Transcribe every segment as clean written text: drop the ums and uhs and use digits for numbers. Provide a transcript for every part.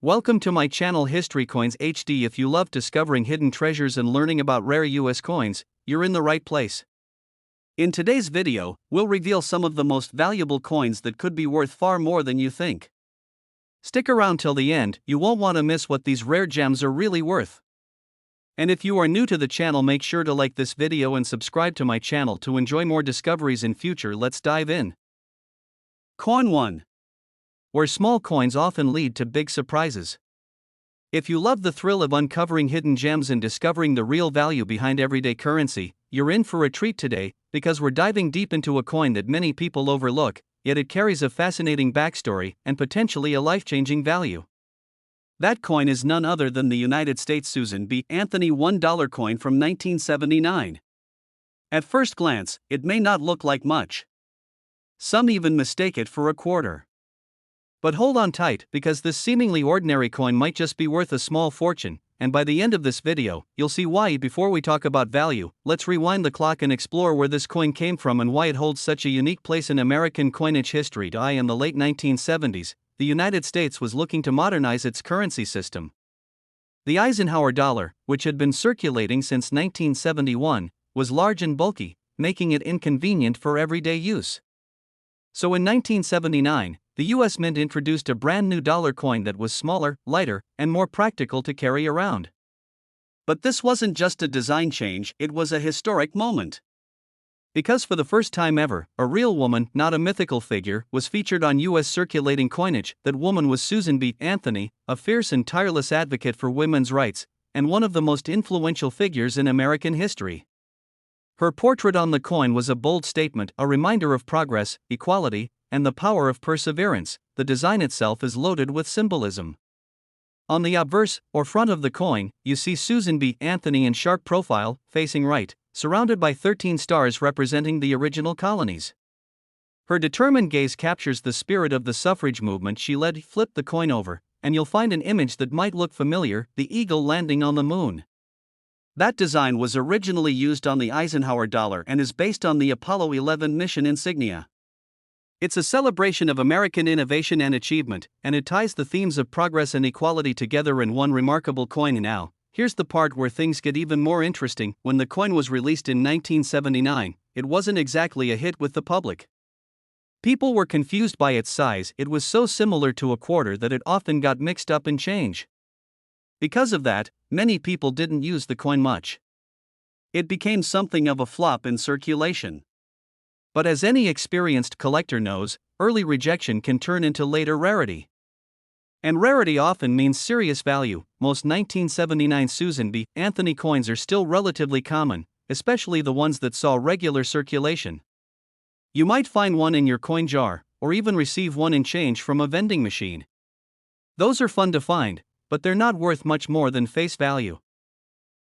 Welcome to my channel History Coins HD. If you love discovering hidden treasures and learning about rare US coins, you're in the right place. In today's video, we'll reveal some of the most valuable coins that could be worth far more than you think. Stick around till the end, you won't want to miss what these rare gems are really worth. And if you are new to the channel, make sure to like this video and subscribe to my channel to enjoy more discoveries in future. Let's dive in. Coin 1. Where small coins often lead to big surprises. If you love the thrill of uncovering hidden gems and discovering the real value behind everyday currency, you're in for a treat today, because we're diving deep into a coin that many people overlook, yet it carries a fascinating backstory and potentially a life-changing value. That coin is none other than the United States Susan B. Anthony $1 coin from 1979. At first glance, it may not look like much. Some even mistake it for a quarter. But hold on tight, because this seemingly ordinary coin might just be worth a small fortune, and by the end of this video, you'll see why. Before we talk about value, let's rewind the clock and explore where this coin came from and why it holds such a unique place in American coinage history. In the late 1970s, the United States was looking to modernize its currency system. The Eisenhower dollar, which had been circulating since 1971, was large and bulky, making it inconvenient for everyday use. So in 1979, the U.S. Mint introduced a brand new dollar coin that was smaller, lighter, and more practical to carry around. But this wasn't just a design change, it was a historic moment. Because for the first time ever, a real woman, not a mythical figure, was featured on U.S. circulating coinage. That woman was Susan B. Anthony, a fierce and tireless advocate for women's rights, and one of the most influential figures in American history. Her portrait on the coin was a bold statement, a reminder of progress, equality, and the power of perseverance. The design itself is loaded with symbolism. On the obverse, or front of the coin, you see Susan B. Anthony in sharp profile, facing right, surrounded by 13 stars representing the original colonies. Her determined gaze captures the spirit of the suffrage movement she led. Flip the coin over, and you'll find an image that might look familiar: the eagle landing on the moon. That design was originally used on the Eisenhower dollar and is based on the Apollo 11 mission insignia. It's a celebration of American innovation and achievement, and it ties the themes of progress and equality together in one remarkable coin. Now, here's the part where things get even more interesting. When the coin was released in 1979, it wasn't exactly a hit with the public. People were confused by its size. It was so similar to a quarter that it often got mixed up in change. Because of that, many people didn't use the coin much. It became something of a flop in circulation. But as any experienced collector knows, early rejection can turn into later rarity. And rarity often means serious value. Most 1979 Susan B. Anthony coins are still relatively common, especially the ones that saw regular circulation. You might find one in your coin jar, or even receive one in change from a vending machine. Those are fun to find, but they're not worth much more than face value.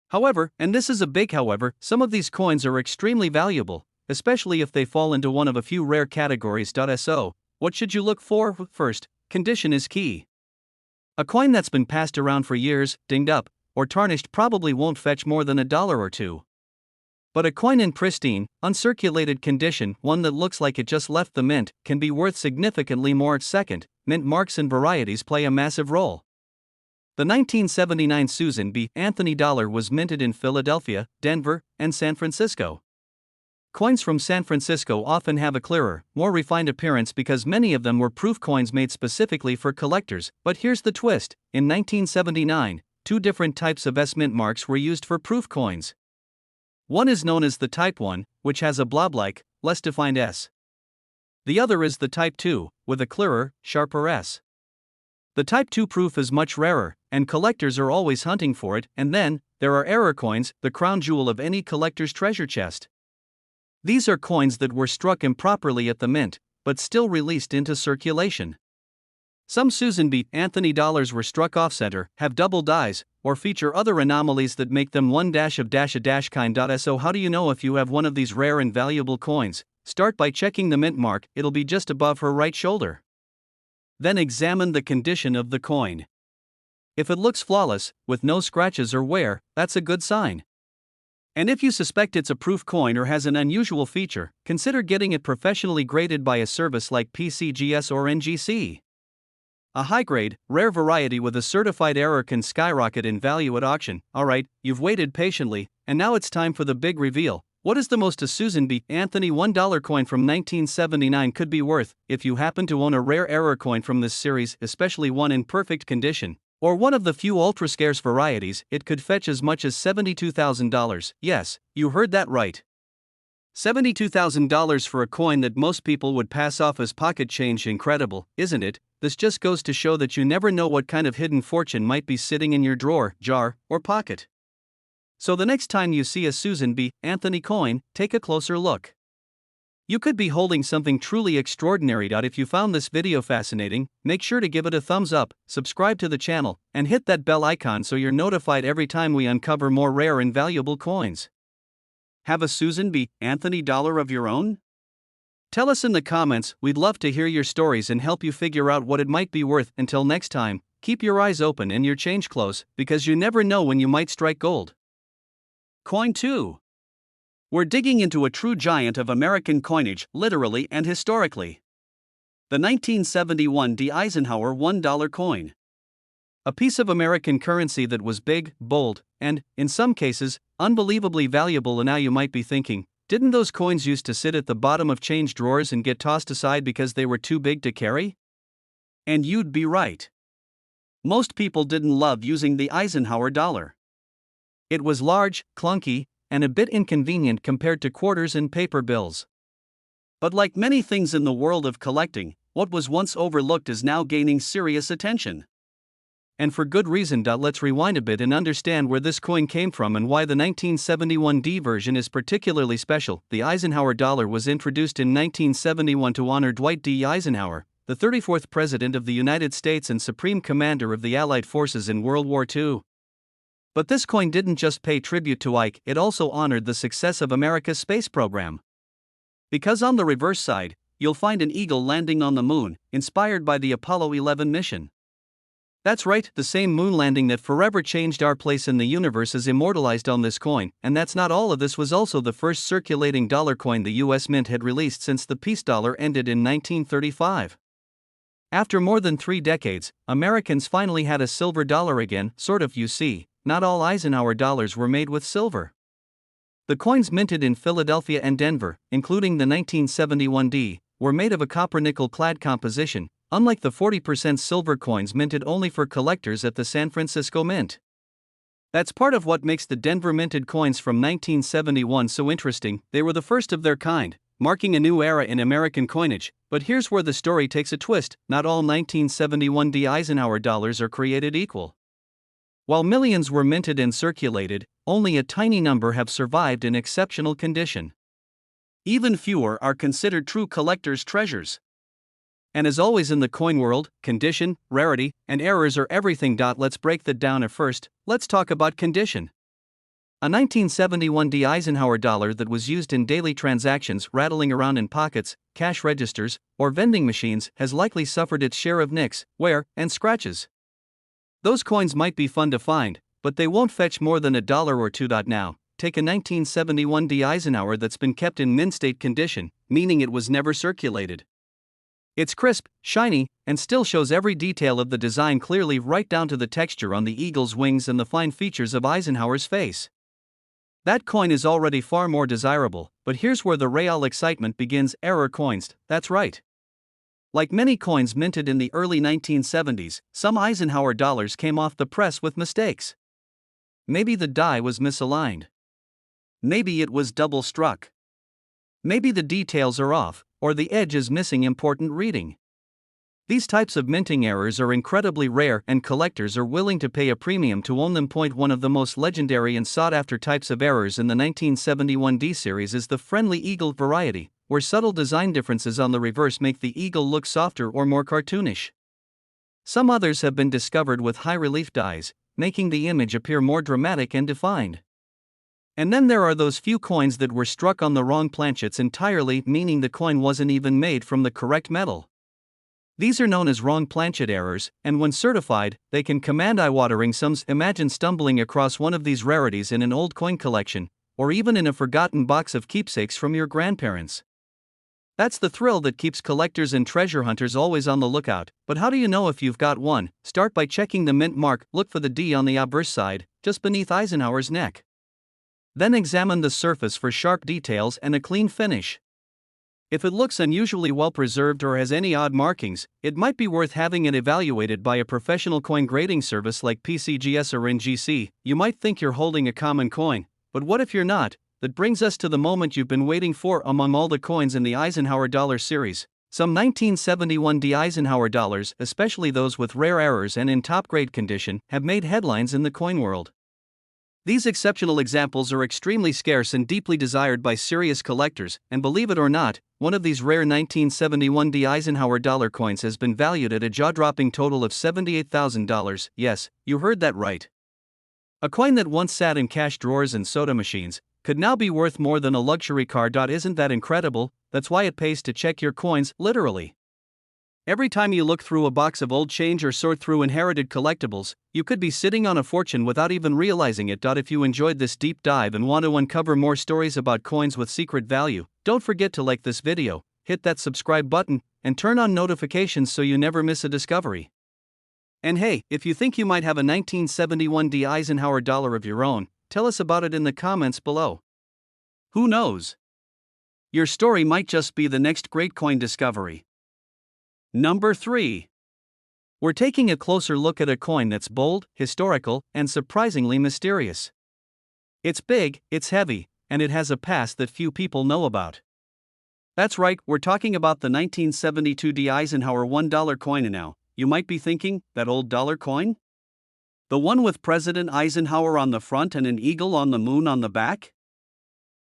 However, and this is a big however, some of these coins are extremely valuable, especially if they fall into one of a few rare categories. So, what should you look for? First, condition is key. A coin that's been passed around for years, dinged up, or tarnished probably won't fetch more than $1 or $2. But a coin in pristine, uncirculated condition, one that looks like it just left the mint, can be worth significantly more. Second, mint marks and varieties play a massive role. The 1979 Susan B. Anthony dollar was minted in Philadelphia, Denver, and San Francisco. Coins from San Francisco often have a clearer, more refined appearance because many of them were proof coins made specifically for collectors. But here's the twist: in 1979, two different types of S-mint marks were used for proof coins. One is known as the Type 1, which has a blob-like, less defined S. The other is the Type 2, with a clearer, sharper S. The Type 2 proof is much rarer, and collectors are always hunting for it. And then, there are error coins, the crown jewel of any collector's treasure chest. These are coins that were struck improperly at the mint, but still released into circulation. Some Susan B. Anthony dollars were struck off-center, have double dies, or feature other anomalies that make them one-of-a-kind. So how do you know if you have one of these rare and valuable coins? Start by checking the mint mark. It'll be just above her right shoulder. Then examine the condition of the coin. If it looks flawless, with no scratches or wear, that's a good sign. And if you suspect it's a proof coin or has an unusual feature, consider getting it professionally graded by a service like PCGS or NGC. A high-grade, rare variety with a certified error can skyrocket in value at auction. Alright, you've waited patiently, and now it's time for the big reveal. What is the most a Susan B. Anthony $1 coin from 1979 could be worth, if you happen to own a rare error coin from this series, especially one in perfect condition? Or one of the few ultra-scarce varieties, it could fetch as much as $72,000. Yes, you heard that right. $72,000 for a coin that most people would pass off as pocket change. Incredible, isn't it? This just goes to show that you never know what kind of hidden fortune might be sitting in your drawer, jar, or pocket. So the next time you see a Susan B. Anthony coin, take a closer look. You could be holding something truly extraordinary. If you found this video fascinating, make sure to give it a thumbs up, subscribe to the channel, and hit that bell icon so you're notified every time we uncover more rare and valuable coins. Have a Susan B. Anthony dollar of your own? Tell us in the comments. We'd love to hear your stories and help you figure out what it might be worth. Until next time, keep your eyes open and your change close, because you never know when you might strike gold. Coin 2. We're digging into a true giant of American coinage, literally and historically. The 1971 D. Eisenhower $1 coin. A piece of American currency that was big, bold, and, in some cases, unbelievably valuable. And now you might be thinking, didn't those coins used to sit at the bottom of change drawers and get tossed aside because they were too big to carry? And you'd be right. Most people didn't love using the Eisenhower dollar. It was large, clunky, and a bit inconvenient compared to quarters and paper bills. But like many things in the world of collecting, what was once overlooked is now gaining serious attention. And for good reason. Let's rewind a bit and understand where this coin came from and why the 1971 D version is particularly special. The Eisenhower dollar was introduced in 1971 to honor Dwight D. Eisenhower, the 34th President of the United States and Supreme Commander of the Allied Forces in World War II. But this coin didn't just pay tribute to Ike, it also honored the success of America's space program. Because on the reverse side, you'll find an eagle landing on the moon, inspired by the Apollo 11 mission. That's right, the same moon landing that forever changed our place in the universe is immortalized on this coin. And that's not all. Of this was also the first circulating dollar coin the US Mint had released since the peace dollar ended in 1935. After more than 3 decades, Americans finally had a silver dollar again, sort of. You see, not all Eisenhower dollars were made with silver. The coins minted in Philadelphia and Denver, including the 1971 D, were made of a copper-nickel clad composition, unlike the 40% silver coins minted only for collectors at the San Francisco Mint. That's part of what makes the Denver minted coins from 1971 so interesting. They were the first of their kind, marking a new era in American coinage. But here's where the story takes a twist. Not all 1971 D Eisenhower dollars are created equal. While millions were minted and circulated, only a tiny number have survived in exceptional condition. Even fewer are considered true collector's treasures. And as always in the coin world, condition, rarity, and errors are everything. Let's break that down. At first, let's talk about condition. A 1971 D Eisenhower dollar that was used in daily transactions, rattling around in pockets, cash registers, or vending machines, has likely suffered its share of nicks, wear, and scratches. Those coins might be fun to find, but they won't fetch more than $1 or $2. Now, take a 1971 D Eisenhower that's been kept in mint state condition, meaning it was never circulated. It's crisp, shiny, and still shows every detail of the design clearly, right down to the texture on the eagle's wings and the fine features of Eisenhower's face. That coin is already far more desirable, but here's where the real excitement begins. Error coins, that's right. Like many coins minted in the early 1970s, some Eisenhower dollars came off the press with mistakes. Maybe the die was misaligned. Maybe it was double struck. Maybe the details are off, or the edge is missing important reading. These types of minting errors are incredibly rare, and collectors are willing to pay a premium to own them. One of the most legendary and sought-after types of errors in the 1971 D series is the friendly eagle variety, where subtle design differences on the reverse make the eagle look softer or more cartoonish. Some others have been discovered with high-relief dies, making the image appear more dramatic and defined. And then there are those few coins that were struck on the wrong planchets entirely, meaning the coin wasn't even made from the correct metal. These are known as wrong planchet errors, and when certified, they can command eye-watering sums. Imagine stumbling across one of these rarities in an old coin collection, or even in a forgotten box of keepsakes from your grandparents. That's the thrill that keeps collectors and treasure hunters always on the lookout. But how do you know if you've got one? Start by checking the mint mark. Look for the D on the obverse side, just beneath Eisenhower's neck. Then examine the surface for sharp details and a clean finish. If it looks unusually well preserved or has any odd markings, it might be worth having it evaluated by a professional coin grading service like PCGS or NGC. You might think you're holding a common coin, but what if you're not? That brings us to the moment you've been waiting for. Among all the coins in the Eisenhower dollar series, some 1971 D Eisenhower dollars, especially those with rare errors and in top-grade condition, have made headlines in the coin world. These exceptional examples are extremely scarce and deeply desired by serious collectors, and believe it or not, one of these rare 1971 D Eisenhower dollar coins has been valued at a jaw-dropping total of $78,000. Yes, you heard that right. A coin that once sat in cash drawers and soda machines could now be worth more than a luxury car. Isn't that incredible? That's why it pays to check your coins, literally. Every time you look through a box of old change or sort through inherited collectibles, you could be sitting on a fortune without even realizing it. If you enjoyed this deep dive and want to uncover more stories about coins with secret value, don't forget to like this video, hit that subscribe button, and turn on notifications so you never miss a discovery. And hey, if you think you might have a 1971 D Eisenhower dollar of your own, tell us about it in the comments below. Who knows? Your story might just be the next great coin discovery. Number 3. We're taking a closer look at a coin that's bold, historical, and surprisingly mysterious. It's big, it's heavy, and it has a past that few people know about. That's right, we're talking about the 1972 D Eisenhower $1 coin. Now, you might be thinking, that old dollar coin? The one with President Eisenhower on the front and an eagle on the moon on the back?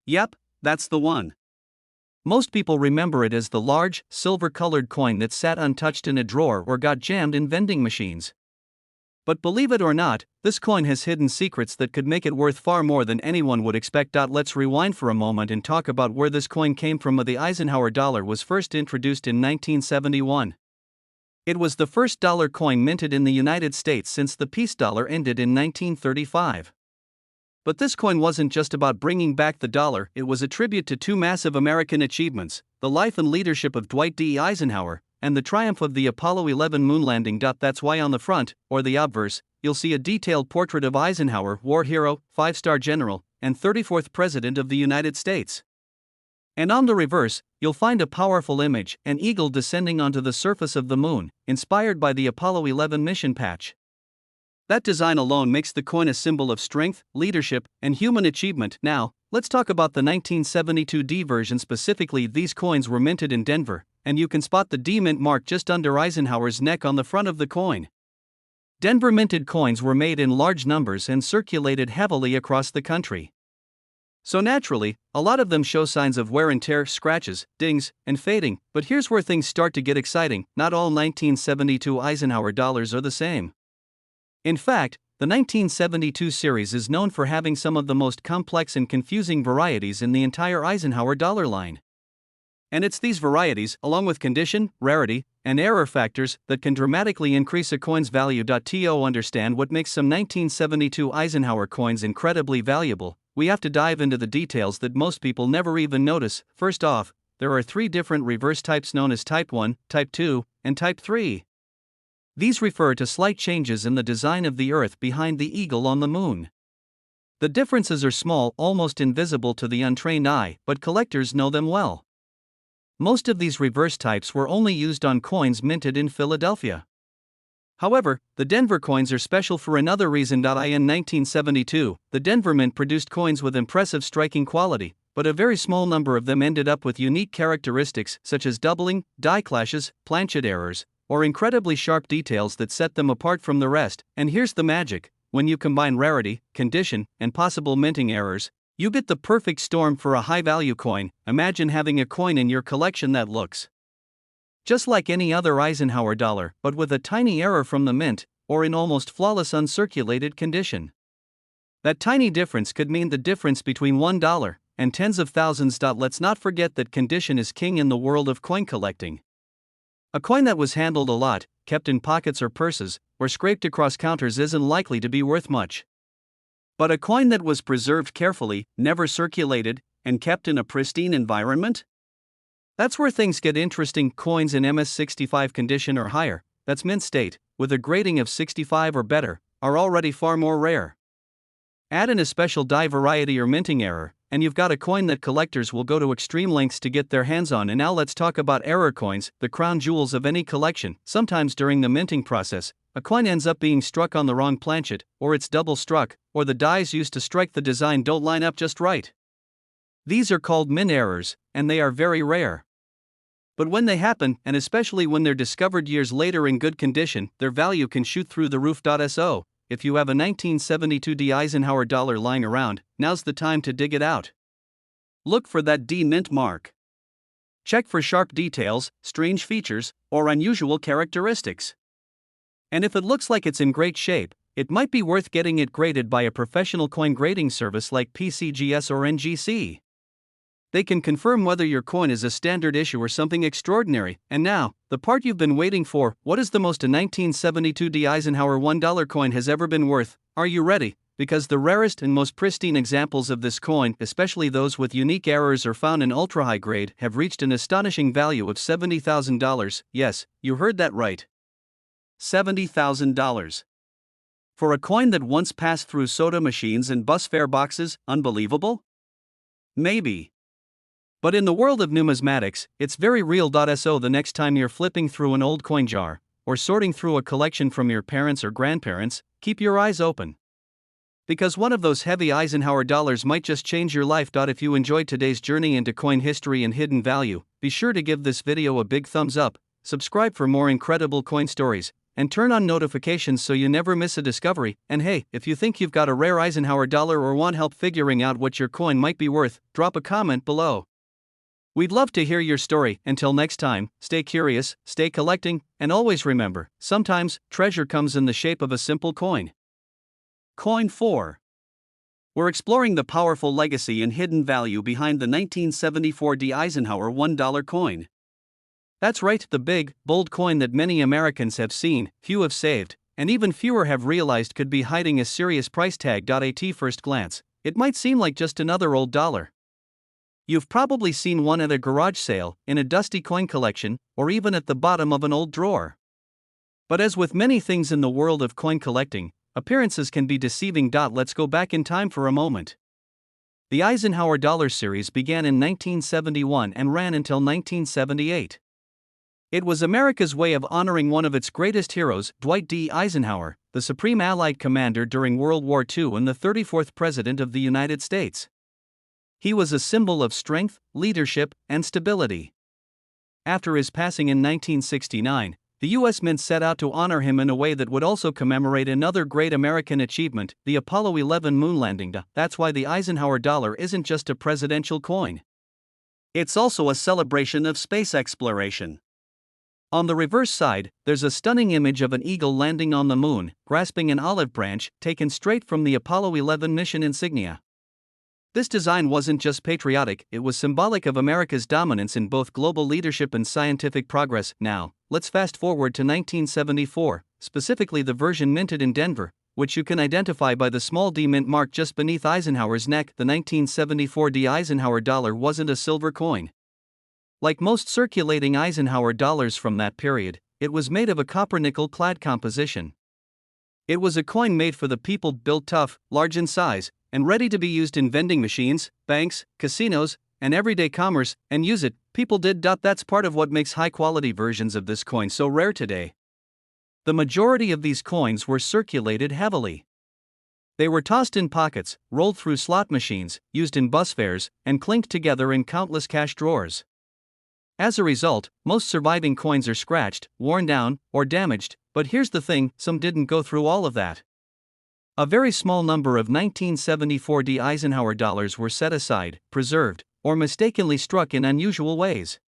Yep, that's the one. Most people remember it as the large, silver-colored coin that sat untouched in a drawer or got jammed in vending machines. But believe it or not, this coin has hidden secrets that could make it worth far more than anyone would expect. Let's rewind for a moment and talk about where this coin came from. The Eisenhower dollar was first introduced in 1971. It was the first dollar coin minted in the United States since the peace dollar ended in 1935. But this coin wasn't just about bringing back the dollar. It was a tribute to two massive American achievements: the life and leadership of Dwight D. Eisenhower, and the triumph of the Apollo 11 moon landing. That's why on the front, or the obverse, you'll see a detailed portrait of Eisenhower, war hero, 5-star general, and 34th President of the United States. And on the reverse, you'll find a powerful image, an eagle descending onto the surface of the moon, inspired by the Apollo 11 mission patch. That design alone makes the coin a symbol of strength, leadership, and human achievement. Now, let's talk about the 1972 D version specifically. These coins were minted in Denver, and you can spot the D mint mark just under Eisenhower's neck on the front of the coin. Denver minted coins were made in large numbers and circulated heavily across the country. So naturally, a lot of them show signs of wear and tear, scratches, dings, and fading. But here's where things start to get exciting: not all 1972 Eisenhower dollars are the same. In fact, the 1972 series is known for having some of the most complex and confusing varieties in the entire Eisenhower dollar line. And it's these varieties, along with condition, rarity, and error factors, that can dramatically increase a coin's value. To understand what makes some 1972 Eisenhower coins incredibly valuable, we have to dive into the details that most people never even notice. First off, there are 3 different reverse types known as Type 1, Type 2, and Type 3. These refer to slight changes in the design of the Earth behind the eagle on the moon. The differences are small, almost invisible to the untrained eye, but collectors know them well. Most of these reverse types were only used on coins minted in Philadelphia. However, the Denver coins are special for another reason. In 1972, the Denver Mint produced coins with impressive striking quality, but a very small number of them ended up with unique characteristics such as doubling, die clashes, planchet errors, or incredibly sharp details that set them apart from the rest. And here's the magic: when you combine rarity, condition, and possible minting errors, you get the perfect storm for a high-value coin. Imagine having a coin in your collection that looks just like any other Eisenhower dollar, but with a tiny error from the mint, or in almost flawless uncirculated condition. That tiny difference could mean the difference between $1 and tens of thousands. Let's not forget that condition is king in the world of coin collecting. A coin that was handled a lot, kept in pockets or purses, or scraped across counters isn't likely to be worth much. But a coin that was preserved carefully, never circulated, and kept in a pristine environment? That's where things get interesting. Coins in MS-65 condition or higher, that's mint state, with a grading of 65 or better, are already far more rare. Add in a special die variety or minting error, and you've got a coin that collectors will go to extreme lengths to get their hands on. And now let's talk about error coins, the crown jewels of any collection. Sometimes during the minting process, a coin ends up being struck on the wrong planchet, or it's double struck, or the dies used to strike the design don't line up just right. These are called mint errors, and they are very rare. But when they happen, and especially when they're discovered years later in good condition, their value can shoot through the roof. So, if you have a 1972 D Eisenhower dollar lying around, now's the time to dig it out. Look for that D mint mark. Check for sharp details, strange features, or unusual characteristics. And if it looks like it's in great shape, it might be worth getting it graded by a professional coin grading service like PCGS or NGC. They can confirm whether your coin is a standard issue or something extraordinary. And now, the part you've been waiting for: what is the most a 1972 D Eisenhower $1 coin has ever been worth? Are you ready? Because the rarest and most pristine examples of this coin, especially those with unique errors or found in ultra-high grade, have reached an astonishing value of $70,000. Yes, you heard that right. $70,000. For a coin that once passed through soda machines and bus fare boxes, unbelievable? Maybe. But in the world of numismatics, it's very real. So the next time you're flipping through an old coin jar, or sorting through a collection from your parents or grandparents, keep your eyes open. Because one of those heavy Eisenhower dollars might just change your life. If you enjoyed today's journey into coin history and hidden value, be sure to give this video a big thumbs up, subscribe for more incredible coin stories, and turn on notifications so you never miss a discovery. And hey, if you think you've got a rare Eisenhower dollar or want help figuring out what your coin might be worth, drop a comment below. We'd love to hear your story. Until next time, stay curious, stay collecting, and always remember, sometimes treasure comes in the shape of a simple coin. Coin 4. We're exploring the powerful legacy and hidden value behind the 1974 D Eisenhower $1 coin. That's right, the big, bold coin that many Americans have seen, few have saved, and even fewer have realized could be hiding a serious price tag. At first glance, it might seem like just another old dollar. You've probably seen one at a garage sale, in a dusty coin collection, or even at the bottom of an old drawer. But as with many things in the world of coin collecting, appearances can be deceiving. Let's go back in time for a moment. The Eisenhower dollar series began in 1971 and ran until 1978. It was America's way of honoring one of its greatest heroes, Dwight D. Eisenhower, the Supreme Allied Commander during World War II and the 34th President of the United States. He was a symbol of strength, leadership, and stability. After his passing in 1969, the U.S. Mint set out to honor him in a way that would also commemorate another great American achievement, the Apollo 11 moon landing. That's why the Eisenhower dollar isn't just a presidential coin. It's also a celebration of space exploration. On the reverse side, there's a stunning image of an eagle landing on the moon, grasping an olive branch, taken straight from the Apollo 11 mission insignia. This design wasn't just patriotic, it was symbolic of America's dominance in both global leadership and scientific progress. Now, let's fast forward to 1974, specifically the version minted in Denver, which you can identify by the small D mint mark just beneath Eisenhower's neck. The 1974 D Eisenhower dollar wasn't a silver coin. Like most circulating Eisenhower dollars from that period, it was made of a copper-nickel clad composition. It was a coin made for the people, built tough, large in size, and ready to be used in vending machines, banks, casinos, and everyday commerce. And use it, people did. That's part of what makes high-quality versions of this coin so rare today. The majority of these coins were circulated heavily. They were tossed in pockets, rolled through slot machines, used in bus fares, and clinked together in countless cash drawers. As a result, most surviving coins are scratched, worn down, or damaged. But here's the thing, some didn't go through all of that. A very small number of 1974 D Eisenhower dollars were set aside, preserved, or mistakenly struck in unusual ways.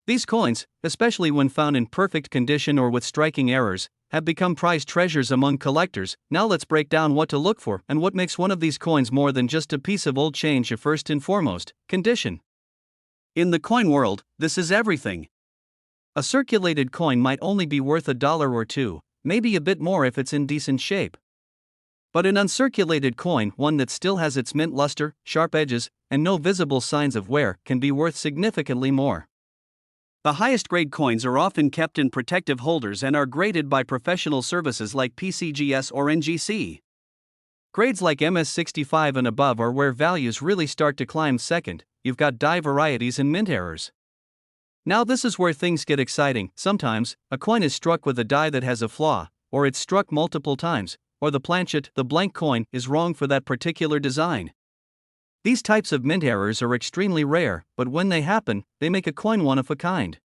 These coins, especially when found in perfect condition or with striking errors, have become prized treasures among collectors. Now let's break down what to look for and what makes one of these coins more than just a piece of old change. First and foremost, condition. In the coin world, this is everything. A circulated coin might only be worth $1 or $2, maybe a bit more if it's in decent shape. But an uncirculated coin, one that still has its mint luster, sharp edges, and no visible signs of wear, can be worth significantly more. The highest grade coins are often kept in protective holders and are graded by professional services like PCGS or NGC. Grades like MS65 and above are where values really start to climb. Second, you've got die varieties and mint errors. Now this is where things get exciting. Sometimes, a coin is struck with a die that has a flaw, or it's struck multiple times, or the planchet, the blank coin, is wrong for that particular design. These types of mint errors are extremely rare, but when they happen, they make a coin one of a kind.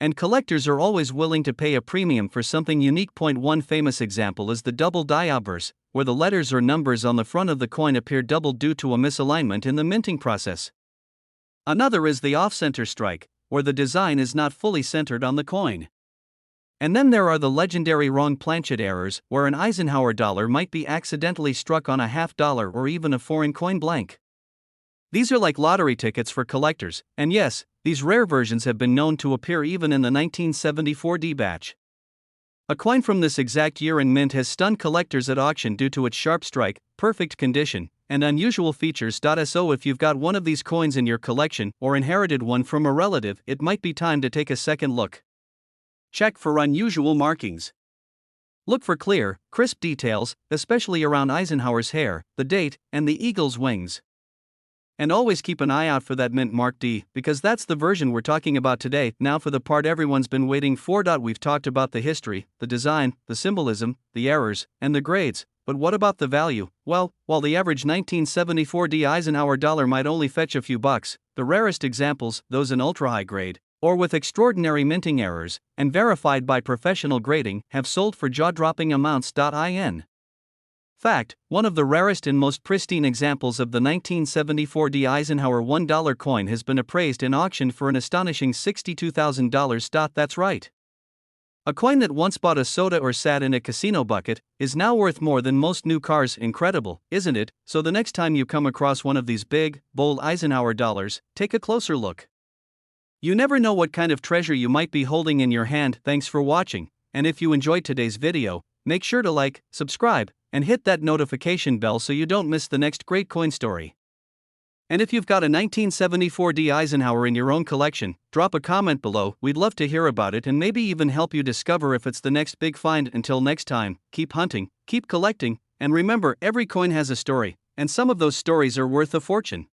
And collectors are always willing to pay a premium for something unique. One famous example is the double die obverse, where the letters or numbers on the front of the coin appear doubled due to a misalignment in the minting process. Another is the off-center strike, where the design is not fully centered on the coin. And then there are the legendary wrong planchet errors, where an Eisenhower dollar might be accidentally struck on a $50 or even a foreign coin blank. These are like lottery tickets for collectors, and yes, these rare versions have been known to appear even in the 1974 D batch. A coin from this exact year in mint has stunned collectors at auction due to its sharp strike, perfect condition, and unusual features. So if you've got one of these coins in your collection or inherited one from a relative, it might be time to take a second look. Check for unusual markings. Look for clear, crisp details, especially around Eisenhower's hair, the date, and the eagle's wings. And always keep an eye out for that mint mark D, because that's the version we're talking about today. Now for the part everyone's been waiting for. We've talked about the history, the design, the symbolism, the errors, and the grades, but what about the value? Well, while the average 1974 D Eisenhower dollar might only fetch a few bucks, the rarest examples, those in ultra-high grade, or with extraordinary minting errors, and verified by professional grading, have sold for jaw-dropping amounts. In fact, one of the rarest and most pristine examples of the 1974 D Eisenhower $1 coin has been appraised in auction for an astonishing $62,000. That's right. A coin that once bought a soda or sat in a casino bucket is now worth more than most new cars. Incredible, isn't it? So the next time you come across one of these big, bold Eisenhower dollars, take a closer look. You never know what kind of treasure you might be holding in your hand. Thanks for watching, and if you enjoyed today's video, make sure to like, subscribe, and hit that notification bell so you don't miss the next great coin story. And if you've got a 1974 D Eisenhower in your own collection, drop a comment below. We'd love to hear about it and maybe even help you discover if it's the next big find. Until next time, keep hunting, keep collecting, and remember, every coin has a story, and some of those stories are worth a fortune.